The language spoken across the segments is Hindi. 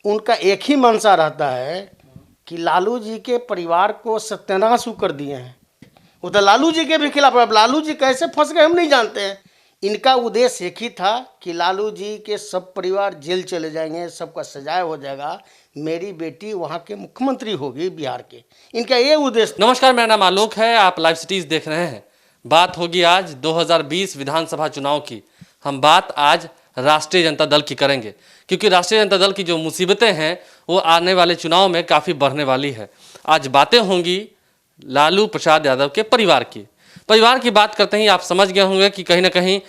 उनका एक ही मंशा रहता है कि लालू जी के परिवार को सत्यानाश कर दिए हैं। वो तो लालू जी के भी खिलाफ है। अब लालू जी कैसे फंस गए हम नहीं जानते हैं। इनका उद्देश्य एक ही था कि लालू जी के सब परिवार जेल चले जाएंगे, सबका सजाया हो जाएगा, मेरी बेटी वहाँ के मुख्यमंत्री होगी बिहार के। इनका ये उद्देश्य। नमस्कार, मेरा नाम आलोक है, आप लाइव सिटीज देख रहे हैं। बात होगी आज 2020 विधानसभा चुनाव की। हम बात आज राष्ट्रीय जनता दल की करेंगे, क्योंकि राष्ट्रीय जनता दल की जो मुसीबतें हैं वो आने वाले चुनाव में काफ़ी बढ़ने वाली है। आज बातें होंगी लालू प्रसाद यादव के परिवार की बात करते ही आप समझ गए होंगे कि कहीं ना कहीं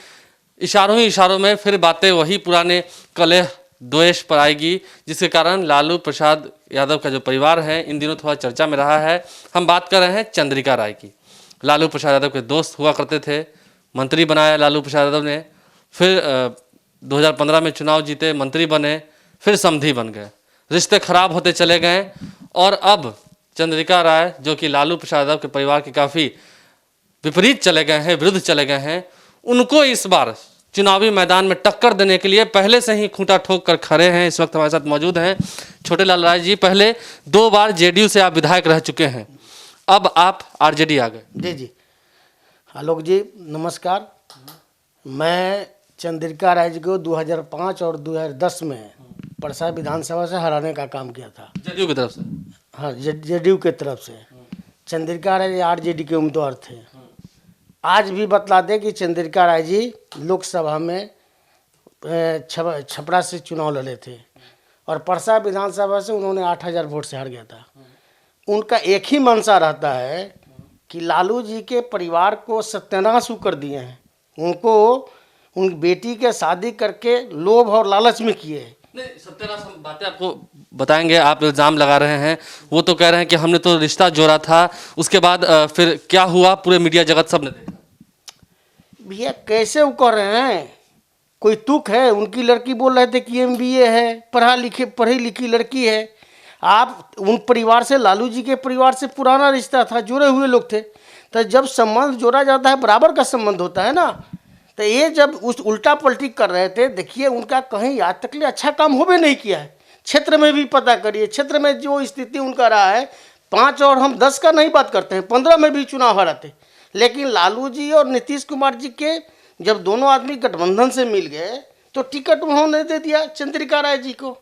इशारों ही इशारों में फिर बातें वही पुराने कलह द्वेष पर आएगी, जिसके कारण लालू प्रसाद यादव का जो परिवार है इन दिनों थोड़ा चर्चा में रहा है। हम बात कर रहे हैं चंद्रिका राय की। लालू प्रसाद यादव के दोस्त हुआ करते थे, मंत्री बनाया लालू प्रसाद यादव ने, फिर 2015 में चुनाव जीते, मंत्री बने, फिर समधी बन गए, रिश्ते खराब होते चले गए। और अब चंद्रिका राय जो कि लालू प्रसाद यादव के परिवार के काफ़ी विपरीत चले गए हैं, विरुद्ध चले गए हैं, उनको इस बार चुनावी मैदान में टक्कर देने के लिए पहले से ही खूंटा ठोक कर खड़े हैं। इस वक्त हमारे साथ मौजूद हैं छोटे लाल राय जी। पहले 2 बार जेडीयू से आप विधायक रह चुके हैं, अब आप आरजेडी आ गए। जी जी आलोक जी नमस्कार। मैं चंद्रिका राय जी को 2005 और 2010 में परसा विधानसभा से हराने का काम किया था, जेडीयू की तरफ से। हाँ, जेडीयू के तरफ से। चंद्रिका राय आरजेडी के उम्मीदवार थे। आज भी बतला दें कि चंद्रिका राय जी लोकसभा में छपरा से चुनाव लड़े थे और परसा विधानसभा से उन्होंने 8000 वोट से हार गया था। उनका एक ही मंशा रहता है कि लालू जी के परिवार को सत्यानाश कर दिए हैं। उनको उन बेटी के शादी करके लोभ और लालच में किए हैं। नहीं, सत्यानाश हम बातें आपको बताएंगे। आप इल्ज़ाम लगा रहे हैं, वो तो कह रहे हैं कि हमने तो रिश्ता जोड़ा था, उसके बाद फिर क्या हुआ पूरे मीडिया जगत सब ने देखा। भैया कैसे वो कर रहे हैं, कोई तुक है। उनकी लड़की बोल रहे थे कि MBA है, पढ़ी लिखी लड़की है। आप उन परिवार से, लालू जी के परिवार से पुराना रिश्ता था, जुड़े हुए लोग थे। तो जब संबंध जोड़ा जाता है बराबर का संबंध होता है ना। तो ये जब उस उल्टा पलटी कर रहे थे, देखिए उनका कहीं आज तक ले अच्छा काम हो भी नहीं किया है। क्षेत्र में भी पता करिए, क्षेत्र में जो स्थिति उनका रहा है, 5 और हम 10 का नहीं बात करते हैं, 15 में भी चुनाव हाराते। लेकिन लालू जी और नीतीश कुमार जी के जब दोनों आदमी गठबंधन से मिल गए तो टिकट उन्होंने दे दिया चंद्रिका राय जी को।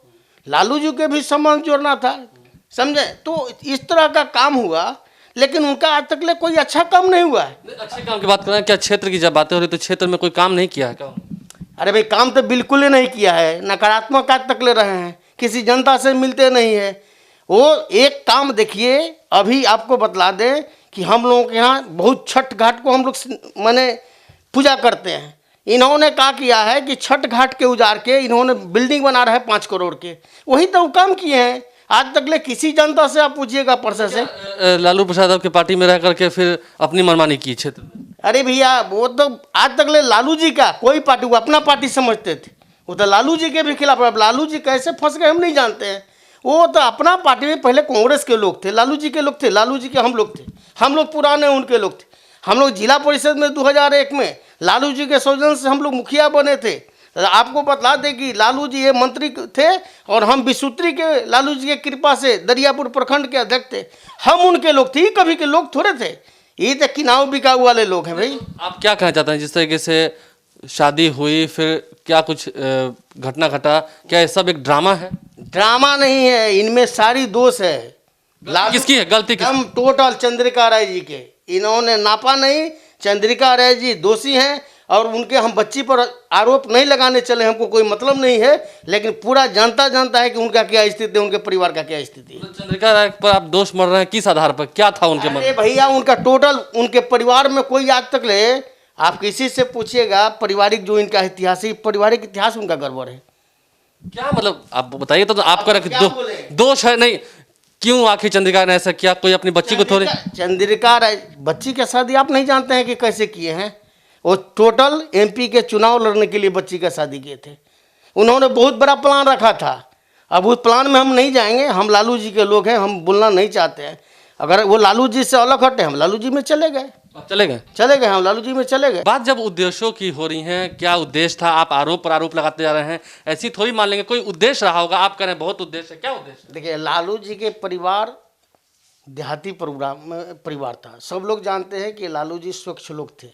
लालू जी के भी संबंध जोड़ना था, समझे। तो इस तरह का काम हुआ, लेकिन उनका आज तक ले कोई अच्छा काम नहीं हुआ है। अच्छे काम की बात कर रहे हैं, क्या क्षेत्र की जब बातें हो रही तो क्षेत्र में कोई काम नहीं किया है क्या? अरे भाई, काम तो बिल्कुल ही नहीं किया है, नकारात्मक आज तक ले रहे हैं, किसी जनता से मिलते नहीं है। वो एक काम देखिए, अभी आपको बतला दें कि हम लोगों के यहाँ बहुत छठ घाट को हम लोग माने पूजा करते हैं। इन्होंने क्या किया है कि छठ घाट के उजाड़ के इन्होंने बिल्डिंग बना रहा है 5 करोड़ के, वही तो काम किए हैं। आज तक ले किसी जनता से आप पूछिएगा परसा से। लालू प्रसाद यादव की पार्टी में रह करके फिर अपनी मनमानी की क्षेत्र में। अरे भैया, वो तो आज तक ले लालू जी का कोई पार्टी, वो अपना पार्टी समझते थे। वो तो लालू जी के भी खिलाफ है। अब लालू जी कैसे फंस गए हम नहीं जानते हैं। वो तो अपना पार्टी में पहले कांग्रेस के लोग थे, लालू जी के लोग थे, लालू जी के हम लोग थे, हम लोग पुराने उनके लोग थे। हम लोग जिला परिषद में 2001 में लालू जी के सौजन से हम लोग मुखिया बने थे। आपको बतला दें कि लालू जी ये मंत्री थे और हम विसूत्री के लालू जी की कृपा से दरियापुर प्रखंड के अध्यक्ष थे। हम उनके लोग थे, कभी के लोग थोड़े थे। ये तो किनाऊ बिकाऊ वाले लोग हैं भाई। आप क्या कहना चाहते हैं, जिस तरीके से शादी हुई, फिर क्या कुछ घटना घटा, क्या ये सब एक ड्रामा है? ड्रामा नहीं है, इनमें सारी दोष है। किसकी है गलती? हम टोटल चंद्रिका राय जी के, इन्होंने नापा नहीं। चंद्रिका राय जी दोषी हैं और उनके हम बच्ची पर आरोप नहीं लगाने चले, हमको कोई मतलब नहीं है। लेकिन पूरा जनता जानता है कि उनका क्या स्थिति है, उनके परिवार का क्या स्थिति है। तो चंद्रिका राय पर आप दोष मर रहे हैं, किस आधार पर? क्या था उनके मन? अरे भैया, उनका टोटल उनके परिवार में कोई आज तक ले, आप किसी से पूछिएगा पारिवारिक जो इनका इतिहास है, पारिवारिक इतिहास उनका गड़बड़ है। क्या मतलब आप बताइए तो आपका दोष है नहीं? क्यों आखिर चंद्रिका ने ऐसा किया? कोई अपनी बच्ची को थोड़ी? चंद्रिका राय बच्ची के शादी आप नहीं जानते हैं कि कैसे किए हैं। वो टोटल MP के चुनाव लड़ने के लिए बच्ची का शादी किए थे। उन्होंने बहुत बड़ा प्लान रखा था। अब उस प्लान में हम नहीं जाएंगे, हम लालू जी के लोग हैं, हम बोलना नहीं चाहते हैं। अगर वो लालू जी से अलग हटे, हम लालू जी में चले गए। अब चले गए। चले गए, हम लालू जी में चले गए। बात जब उद्देश्यों की हो रही है, क्या उद्देश्य था? आप आरोप पर आरोप लगाते जा रहे हैं, ऐसी थोड़ी मान लेंगे, कोई उद्देश्य रहा होगा। आप कह रहे हैं बहुत उद्देश्य है, क्या उद्देश्य देखिए, लालू जी के परिवार देहाती परिवार था। सब लोग जानते हैं कि लालू जी स्वच्छ लोग थे।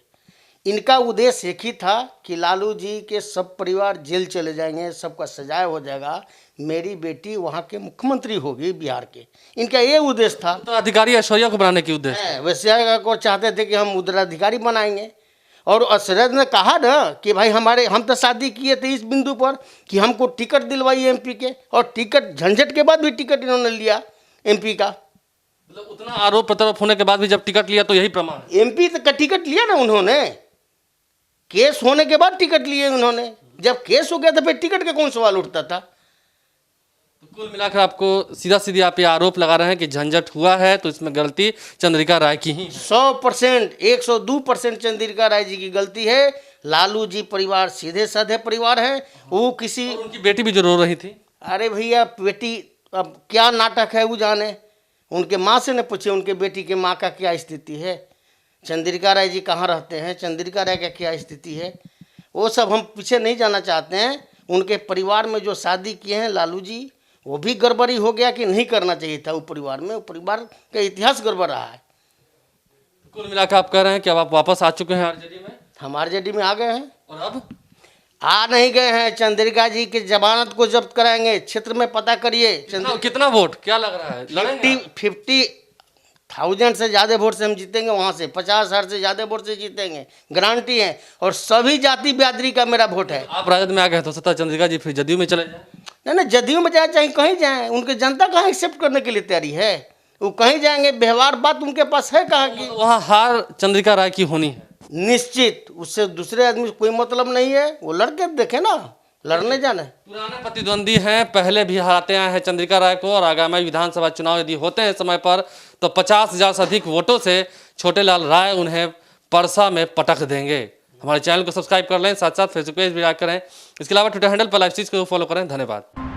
इनका उद्देश्य एक ही था कि लालू जी के सब परिवार जेल चले जाएंगे, सबका सजाया हो जाएगा, मेरी बेटी वहाँ के मुख्यमंत्री होगी बिहार के। इनका ये उद्देश्य था। तो अधिकारी ऐश्वर्या को बनाने की उद्देश्य? वैसे को चाहते थे कि हम उत्तराधिकारी बनाएंगे। और अशरद ने कहा ना कि भाई हम तो शादी किए थे इस बिंदु पर कि हमको टिकट दिलवाई एमपी के, और टिकट झंझट के बाद भी टिकट इन्होंने लिया एमपी का। मतलब उतना आरोप प्रत्यारोप होने के बाद भी जब टिकट लिया तो यही प्रमाण है। एमपी का टिकट लिया ना उन्होंने, केस होने के बाद टिकट लिए उन्होंने। जब केस हो गया तो फिर टिकट का कौन सवाल उठता था? तो कुल मिलाकर आपको सीधा सीधी आप ये आरोप लगा रहे हैं कि झंझट हुआ है तो इसमें गलती चंद्रिका राय की ही है। 100%, 102% चंद्रिका राय जी की गलती है। लालू जी परिवार सीधे साधे परिवार है। वो किसी, और उनकी बेटी भी जो रो रही थी। अरे भैया बेटी, अब क्या नाटक है वो जाने, उनके माँ से न पूछे उनके बेटी के माँ का क्या स्थिति है। चंद्रिका राय जी कहाँ रहते हैं, चंद्रिका राय का क्या स्थिति है, वो सब हम पीछे नहीं जाना चाहते हैं। उनके परिवार में जो शादी किए हैं लालू जी, वो भी गड़बड़ी हो गया कि नहीं करना चाहिए था। वो परिवार में, वो परिवार का इतिहास गड़बड़ रहा है। कुल मिलाकर आप कह रहे हैं कि अब आप वापस आ चुके हैं आरजेडी में? हम आरजेडी में आ गए हैं। और अब आ नहीं गए हैं, चंद्रिका जी की जमानत को जब्त कराएंगे। क्षेत्र में पता करिए, कितना वोट क्या लग रहा है? लड़ेंगे? 50,000 से ज़्यादा वोट से हम जीतेंगे। वहाँ से 50,000 से ज़्यादा वोट से जीतेंगे, गारंटी है। और सभी जाति बिरादरी का मेरा वोट है। आप राजद में आ गए तो सकता चंद्रिका जी फिर जदयू में चले जाए। नहीं, जदयू में जाए चाहे कहीं जाए, उनकी जनता कहाँ एक्सेप्ट करने के लिए तैयारी है? वो कहीं जाएंगे, व्यवहार बात उनके पास है कहाँ की? वहाँ हार चंद्रिका राय की होनी है निश्चित। उससे दूसरे आदमी से कोई मतलब नहीं है। वो लड़के देखे ना, लड़ने जाने। पुराने प्रतिद्वंदी हैं, पहले भी हराते आए हैं चंद्रिका राय को, और आगामी विधानसभा चुनाव यदि होते हैं समय पर तो 50,000 से अधिक वोटों से छोटेलाल राय उन्हें परसा में पटक देंगे। हमारे चैनल को सब्सक्राइब कर लें, साथ साथ फेसबुक पेज भी लाइक करें। इसके अलावा ट्विटर हैंडल पर लाइव स्ट्रीम को फॉलो करें। धन्यवाद।